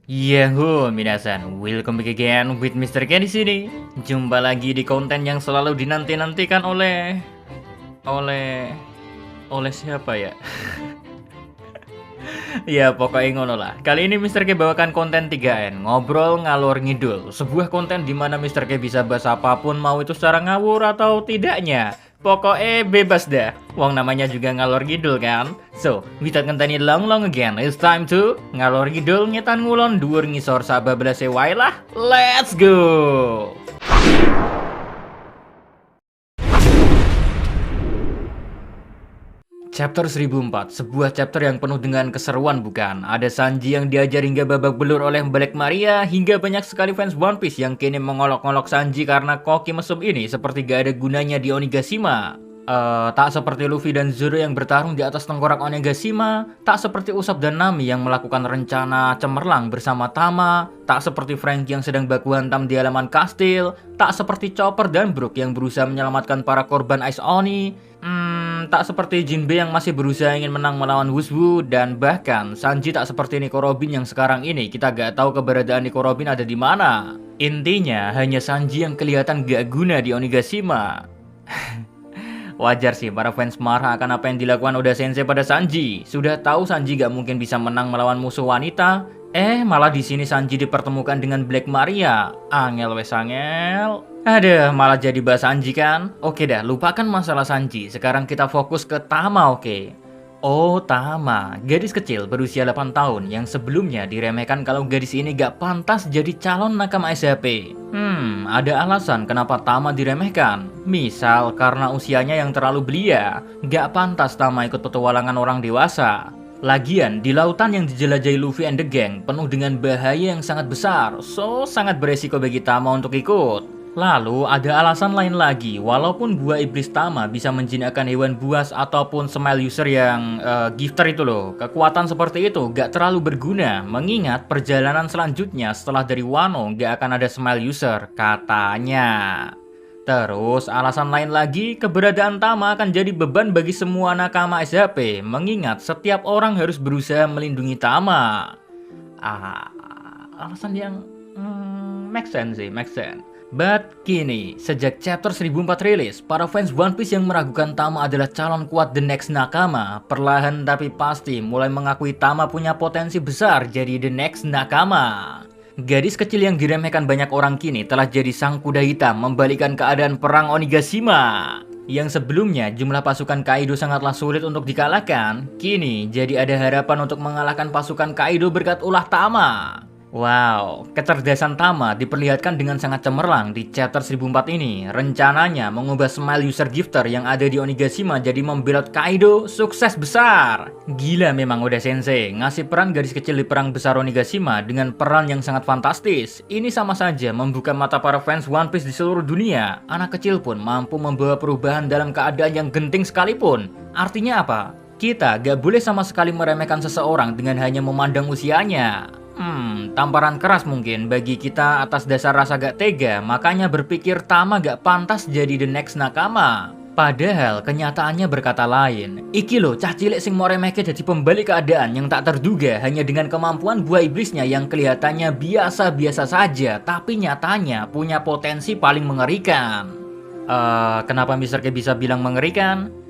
Yahoo, minasan, welcome back again with Mr. Ken di sini. Jumpa lagi di konten yang selalu dinanti-nantikan oleh oleh siapa ya? Ya pokoknya ngono lah. Kali ini Mr. K bawakan konten 3N, ngobrol ngalor ngidul. Sebuah konten di mana Mr. K bisa bahas apapun, mau itu secara ngawur atau tidaknya. Pokoknya bebas dah. Wong namanya juga ngalor ngidul kan. So, without ngenteni long again, it's time to ngalor ngidul nyetan ngulon dhuwur ngisor sabablas wae lah. Let's go. Chapter 1004, sebuah chapter yang penuh dengan keseruan bukan? Ada Sanji yang diajar hingga babak belur oleh Black Maria, hingga banyak sekali fans One Piece yang kini mengolok-olok Sanji karena koki mesum ini seperti gak ada gunanya di Onigashima. Tak seperti Luffy dan Zoro yang bertarung di atas tengkorak Onigashima, tak seperti Usopp dan Nami yang melakukan rencana cemerlang bersama Tama, tak seperti Franky yang sedang baku hantam di halaman kastil, tak seperti Chopper dan Brook yang berusaha menyelamatkan para korban Ice Oni, tak seperti Jinbe yang masih berusaha ingin menang melawan Wushu, dan bahkan Sanji tak seperti Nico Robin yang sekarang ini kita gak tahu keberadaan Nico Robin ada di mana. Intinya hanya Sanji yang kelihatan gak guna di Onigashima. Wajar sih para fans marah akan apa yang dilakukan Oda Sensei pada Sanji. Sudah tahu Sanji gak mungkin bisa menang melawan musuh wanita, malah di sini Sanji dipertemukan dengan Black Maria. Angel wes angel. Aduh, malah jadi bahas Sanji kan? Oke dah, lupakan masalah Sanji. Sekarang kita fokus ke Tama, oke? Oh, Tama, gadis kecil berusia 8 tahun yang sebelumnya diremehkan kalau gadis ini gak pantas jadi calon nakama SHP. Ada alasan kenapa Tama diremehkan. Misal karena usianya yang terlalu belia, gak pantas Tama ikut petualangan orang dewasa. Lagian, di lautan yang dijelajahi Luffy and the Gang penuh dengan bahaya yang sangat besar, so sangat beresiko bagi Tama untuk ikut. Lalu ada alasan lain lagi, walaupun buah iblis Tama bisa menjinakkan hewan buas ataupun smile user yang gifter itu loh, kekuatan seperti itu gak terlalu berguna, mengingat perjalanan selanjutnya setelah dari Wano gak akan ada smile user, katanya. Terus alasan lain lagi, keberadaan Tama akan jadi beban bagi semua nakama SHP, mengingat setiap orang harus berusaha melindungi Tama. Alasan yang make sense sih, make sense. But kini, sejak chapter 1004 rilis, para fans One Piece yang meragukan Tama adalah calon kuat the next nakama, perlahan tapi pasti mulai mengakui Tama punya potensi besar jadi the next nakama. Gadis kecil yang diremehkan banyak orang kini telah jadi sang kuda hitam membalikkan keadaan perang Onigashima. Yang sebelumnya jumlah pasukan Kaido sangatlah sulit untuk dikalahkan, kini jadi ada harapan untuk mengalahkan pasukan Kaido berkat ulah Tama. Wow, kecerdasan Tama diperlihatkan dengan sangat cemerlang di chapter 1004 ini. Rencananya mengubah smile user gifter yang ada di Onigashima jadi membelot Kaido, sukses besar. Gila memang Oda Sensei, ngasih peran gadis kecil di perang besar Onigashima dengan peran yang sangat fantastis. Ini sama saja membuka mata para fans One Piece di seluruh dunia. Anak kecil pun mampu membawa perubahan dalam keadaan yang genting sekalipun. Artinya apa? Kita gak boleh sama sekali meremehkan seseorang dengan hanya memandang usianya. Tamparan keras mungkin bagi kita atas dasar rasa gak tega, makanya berpikir Tama gak pantas jadi the next nakama. Padahal kenyataannya berkata lain. Iki loh cah cilik sing mau remehke jadi pembalik keadaan yang tak terduga hanya dengan kemampuan buah iblisnya yang kelihatannya biasa-biasa saja, tapi nyatanya punya potensi paling mengerikan. Kenapa Mr. K bisa bilang mengerikan?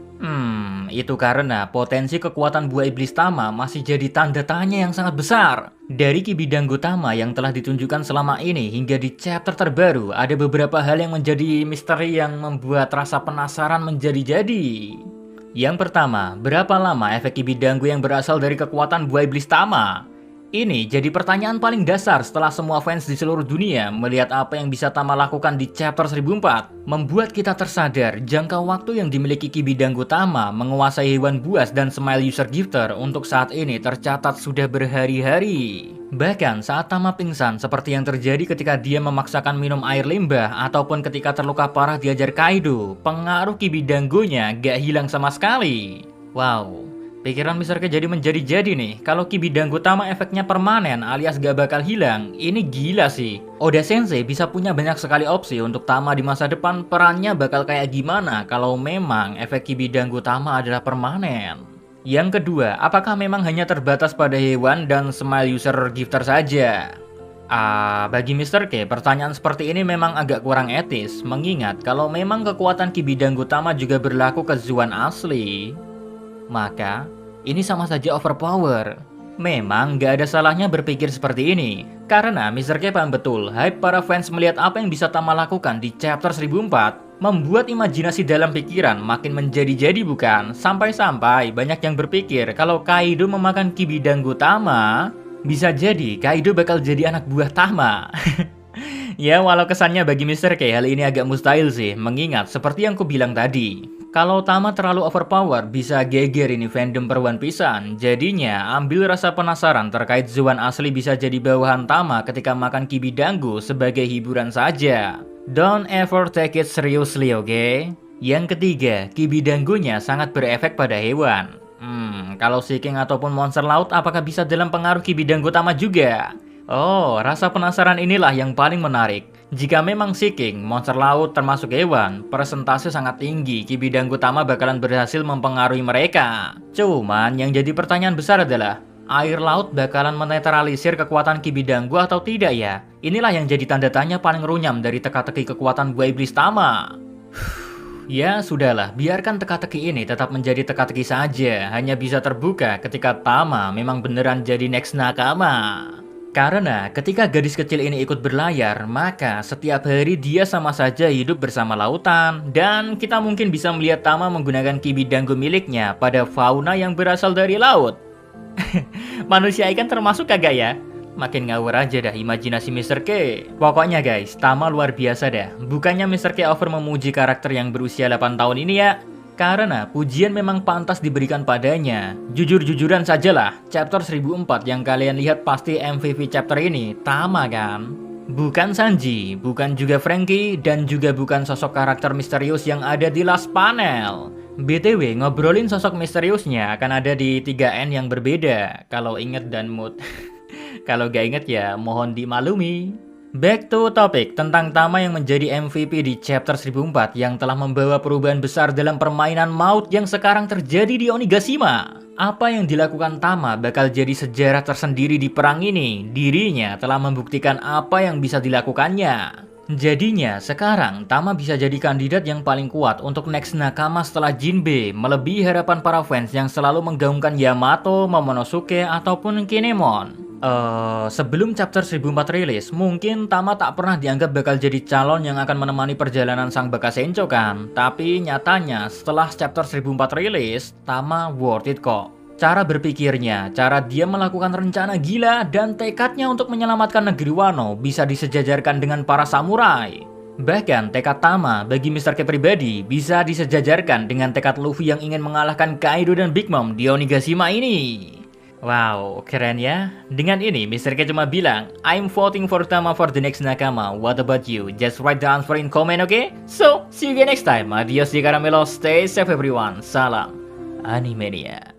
Itu karena potensi kekuatan buah iblis Tama masih jadi tanda tanya yang sangat besar. Dari Kibidanggo Tama yang telah ditunjukkan selama ini hingga di chapter terbaru, ada beberapa hal yang menjadi misteri yang membuat rasa penasaran menjadi-jadi. Yang pertama, berapa lama efek Kibidanggo yang berasal dari kekuatan buah iblis Tama? Ini jadi pertanyaan paling dasar setelah semua fans di seluruh dunia melihat apa yang bisa Tama lakukan di chapter 1004. Membuat kita tersadar jangka waktu yang dimiliki Kibidanggo Tama menguasai hewan buas dan smile user gifter untuk saat ini tercatat sudah berhari-hari. Bahkan saat Tama pingsan seperti yang terjadi ketika dia memaksakan minum air limbah ataupun ketika terluka parah diajar Kaido, pengaruh Kibidanggonya gak hilang sama sekali. Wow. Pikiran Mr. K jadi menjadi-jadi nih, kalau Kibidanggo Tama efeknya permanen alias gak bakal hilang, ini gila sih. Oda Sensei bisa punya banyak sekali opsi untuk Tama di masa depan, perannya bakal kayak gimana kalau memang efek Kibidanggo Tama adalah permanen. Yang kedua, apakah memang hanya terbatas pada hewan dan smile user gifter saja? Bagi Mr. K, pertanyaan seperti ini memang agak kurang etis, mengingat kalau memang kekuatan Ki Bidang Utama juga berlaku ke Zuan asli, maka ini sama saja overpower. Memang gak ada salahnya berpikir seperti ini, karena Mr. K paham betul hype para fans melihat apa yang bisa Tama lakukan di chapter 1004 membuat imajinasi dalam pikiran makin menjadi-jadi bukan? Sampai-sampai banyak yang berpikir kalau Kaido memakan Ki Bidang Utama, bisa jadi Kaido bakal jadi anak buah Tama. Ya, walau kesannya bagi Mr. K hal ini agak mustahil sih, mengingat seperti yang ku bilang tadi. Kalau Tama terlalu overpower, bisa geger ini fandom per One Piece-an. Jadinya, ambil rasa penasaran terkait Zoan asli bisa jadi bawahan Tama ketika makan Ki Bidanggu sebagai hiburan saja. Don't ever take it seriously, oke? Yang ketiga, Ki Bidanggunya sangat berefek pada hewan. Kalau Seeking ataupun monster laut apakah bisa dalam pengaruh Ki Bidanggu Tama juga? Oh, rasa penasaran inilah yang paling menarik. Jika memang Seeking, monster laut termasuk hewan, persentase sangat tinggi Ki Bidanggu Tama bakalan berhasil mempengaruhi mereka. Cuman yang jadi pertanyaan besar adalah, air laut bakalan menetralisir kekuatan Ki Bidanggu atau tidak ya? Inilah yang jadi tanda tanya paling runyam dari teka-teki kekuatan buah iblis Tama. Ya sudahlah, biarkan teka-teki ini tetap menjadi teka-teki saja. Hanya bisa terbuka ketika Tama memang beneran jadi next nakama. Karena ketika gadis kecil ini ikut berlayar, maka setiap hari dia sama saja hidup bersama lautan. Dan kita mungkin bisa melihat Tama menggunakan Ki Bidanggu miliknya pada fauna yang berasal dari laut. Manusia ikan termasuk kagak ya? Makin ngawur aja dah imajinasi Mr. K. Pokoknya guys, Tama luar biasa dah. Bukannya Mr. K over memuji karakter yang berusia 8 tahun ini ya. Karena pujian memang pantas diberikan padanya. Jujur-jujuran sajalah, chapter 1004 yang kalian lihat pasti MVP chapter ini, Tama kan? Bukan Sanji, bukan juga Franky, dan juga bukan sosok karakter misterius yang ada di last panel. BTW, ngobrolin sosok misteriusnya akan ada di 3N yang berbeda, kalau inget dan mood. Kalau gak inget ya mohon dimaklumi. Back to topic tentang Tama yang menjadi MVP di chapter 1004 yang telah membawa perubahan besar dalam permainan maut yang sekarang terjadi di Onigashima. Apa yang dilakukan Tama bakal jadi sejarah tersendiri di perang ini. Dirinya telah membuktikan apa yang bisa dilakukannya. Jadinya sekarang Tama bisa jadi kandidat yang paling kuat untuk next nakama setelah Jinbe, melebihi harapan para fans yang selalu menggaungkan Yamato, Momonosuke, ataupun Kinemon. Sebelum chapter 1004 rilis, mungkin Tama tak pernah dianggap bakal jadi calon yang akan menemani perjalanan sang Bakasencho kan. Tapi nyatanya setelah chapter 1004 rilis, Tama worth it kok. Cara berpikirnya, cara dia melakukan rencana gila, dan tekadnya untuk menyelamatkan negeri Wano bisa disejajarkan dengan para samurai. Bahkan tekad Tama bagi Mr. K pribadi bisa disejajarkan dengan tekad Luffy yang ingin mengalahkan Kaido dan Big Mom di Onigashima ini. Wow, keren ya. Dengan ini, Mr. K cuma bilang, I'm voting for Tama for the next nakama. What about you? Just write the answer in comment, okay? So, see you again next time. Adios di Caramelo. Stay safe everyone. Salam Animania.